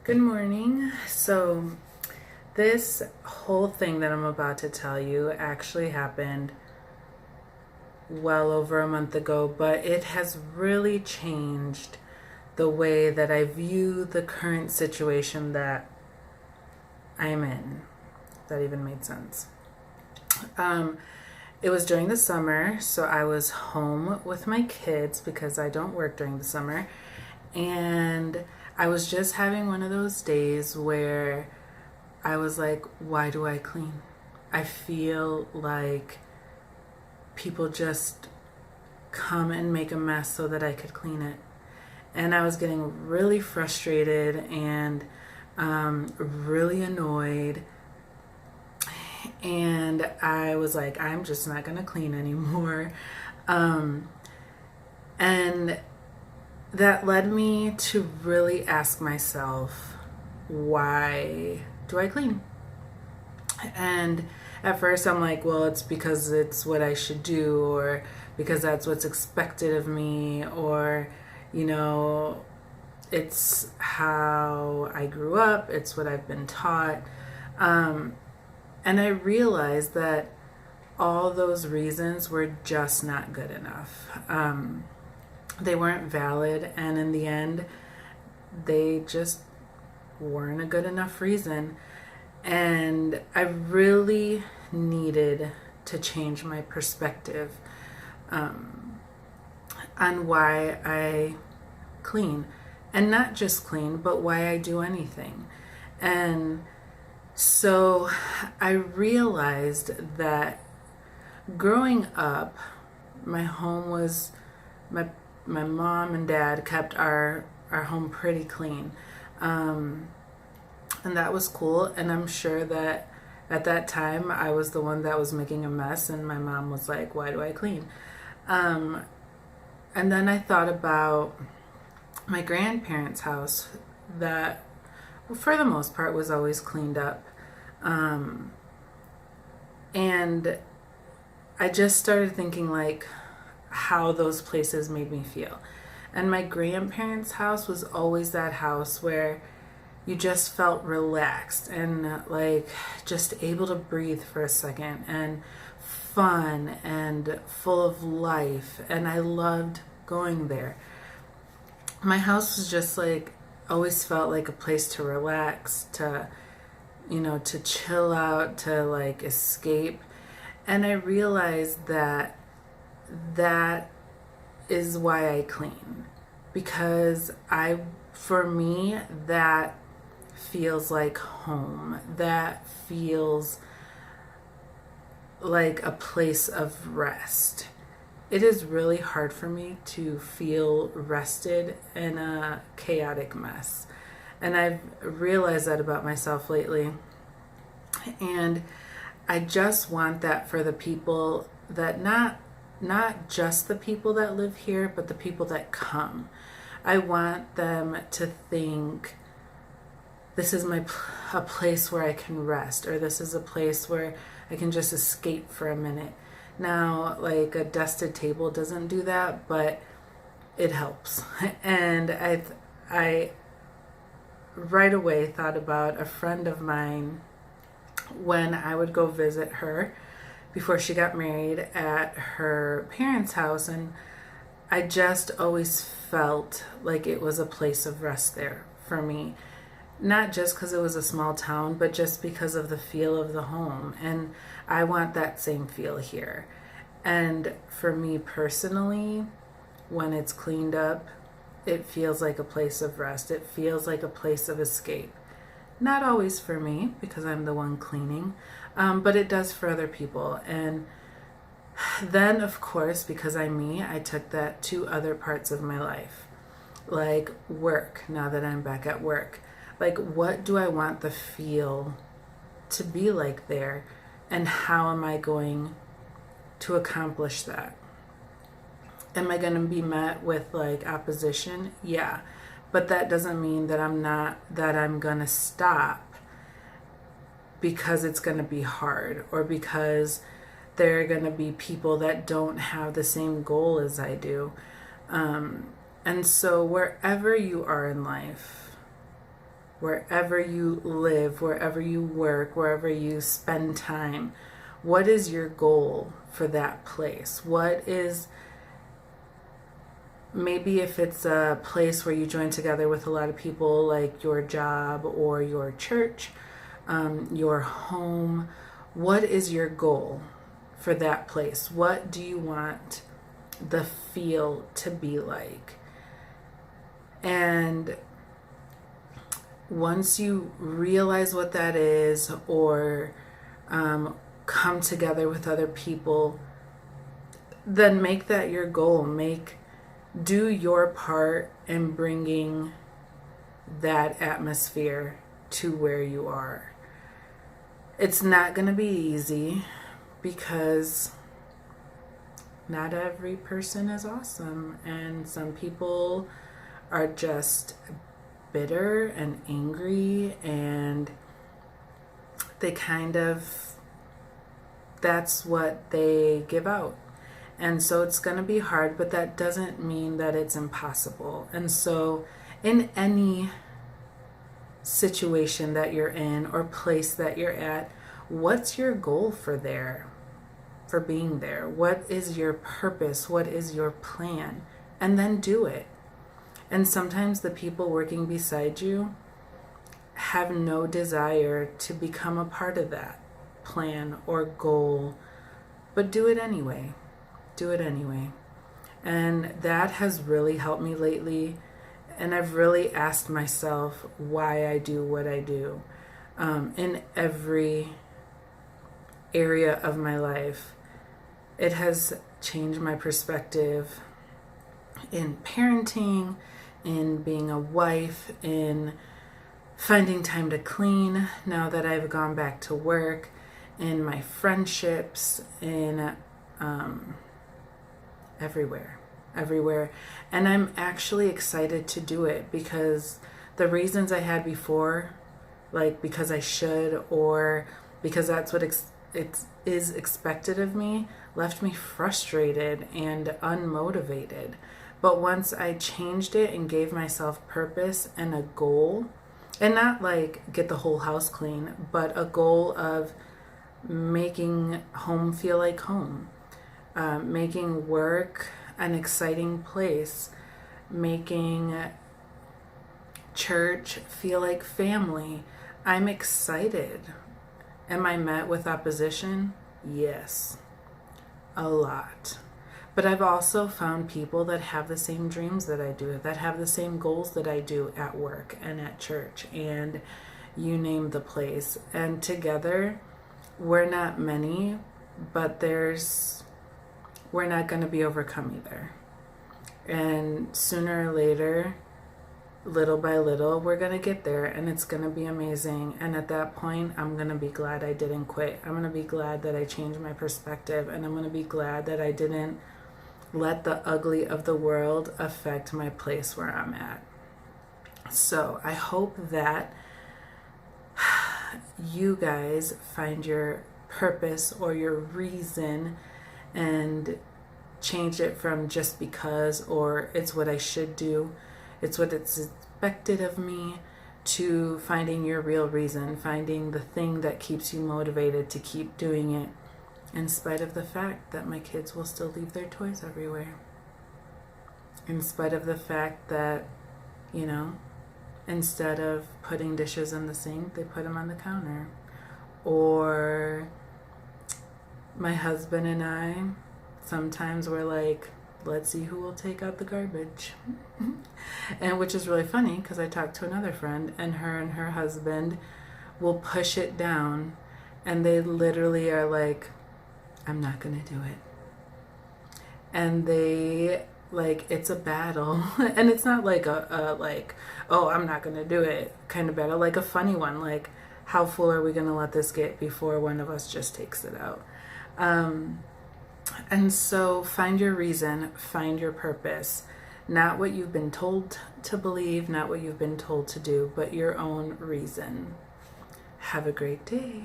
Good morning. So, this whole thing that I'm about to tell you actually happened well over a month ago, but it has really changed the way that I view the current situation that I'm in. If that even made sense. It was during the summer, so I was home with my kids because I don't work during the summer. And I was just having one of those days where I was like, why do I clean? I feel like people just come and make a mess so that I could clean it. And I was getting really frustrated and really annoyed. And I was like, I'm just not going to clean anymore. And that led me to really ask myself, why do I clean? And at first I'm like, well, it's because it's what I should do, or because that's what's expected of me, or, you know, it's how I grew up, it's what I've been taught. And I realized that all those reasons were just not good enough. They weren't valid, and in the end, they just weren't a good enough reason. And I really needed to change my perspective on why I clean. And not just clean, but why I do anything. And so I realized that growing up, my home was, my mom and dad kept our home pretty clean. And that was cool. And I'm sure that at that time I was the one that was making a mess, and my mom was like, why do I clean? And then I thought about my grandparents' house that, well, for the most part, was always cleaned up. And I just started thinking like how those places made me feel. And my grandparents' house was always that house where you just felt relaxed and like just able to breathe for a second, and fun and full of life. And I loved going there. My house was just like, always felt like a place to relax, to, to chill out, to like escape. And I realized that that is why I clean, because for me, that feels like home. That feels like a place of rest. It is really hard for me to feel rested in a chaotic mess. And I've realized that about myself lately. And I just want that for the people that not just the people that live here, but the people that come. I want them to think, this is a place where I can rest, or this is a place where I can just escape for a minute. Now, like a dusted table doesn't do that, but it helps. And I right away thought about a friend of mine when I would go visit her before she got married at her parents' house, and I just always felt like it was a place of rest there for me. Not just because it was a small town, but just because of the feel of the home. And I want that same feel here. And for me personally, when it's cleaned up, it feels like a place of rest. It feels like a place of escape. Not always for me, because I'm the one cleaning, but it does for other people. And then, of course, because I'm me, I took that to other parts of my life, like work, now that I'm back at work. Like, what do I want the feel to be like there? And how am I going to accomplish that? Am I going to be met with like opposition? Yeah. But that doesn't mean that I'm going to stop because it's going to be hard, or because there are going to be people that don't have the same goal as I do. And so wherever you are in life, wherever you live, wherever you work, wherever you spend time, what is your goal for that place? What is, maybe if it's a place where you join together with a lot of people, like your job or your church, your home, what is your goal for that place? What do you want the feel to be like? And once you realize what that is, or come together with other people, then make that your goal. Do your part in bringing that atmosphere to where you are. It's not going to be easy, because not every person is awesome, and some people are just bitter and angry, and they that's what they give out. And so it's going to be hard, but that doesn't mean that it's impossible. And so in any situation that you're in or place that you're at, what's your goal for being there? What is your purpose? What is your plan? And then do it. And sometimes the people working beside you have no desire to become a part of that plan or goal, but do it anyway. Do it anyway. And that has really helped me lately. And I've really asked myself why I do what I do in every area of my life. It has changed my perspective in parenting, in being a wife, in finding time to clean now that I've gone back to work, in my friendships, in everywhere. And I'm actually excited to do it, because the reasons I had before, like because I should or because that's what it is expected of me, left me frustrated and unmotivated. But once I changed it and gave myself purpose and a goal, and not like get the whole house clean, but a goal of making home feel like home, making work an exciting place, making church feel like family, I'm excited. Am I met with opposition? Yes, a lot. But I've also found people that have the same dreams that I do, that have the same goals that I do at work and at church, and you name the place. And together, we're not many, but we're not going to be overcome either. And sooner or later, little by little, we're going to get there, and it's going to be amazing. And at that point, I'm going to be glad I didn't quit. I'm going to be glad that I changed my perspective, and I'm going to be glad that I didn't let the ugly of the world affect my place where I'm at. So I hope that you guys find your purpose or your reason and change it from just because, or it's what I should do, it's what it's expected of me, to finding your real reason, finding the thing that keeps you motivated to keep doing it, in spite of the fact that my kids will still leave their toys everywhere. In spite of the fact that, instead of putting dishes in the sink, they put them on the counter. Or my husband and I, sometimes we're like, let's see who will take out the garbage. And which is really funny, because I talked to another friend, and her husband will push it down, and they literally are like, I'm not gonna do it. And they, like, it's a battle. And it's not like a like, oh, I'm not gonna do it kind of battle, like a funny one, like, how full are we gonna let this get before one of us just takes it out? And so find your reason, find your purpose, not what you've been told to believe, not what you've been told to do, but your own reason. Have a great day.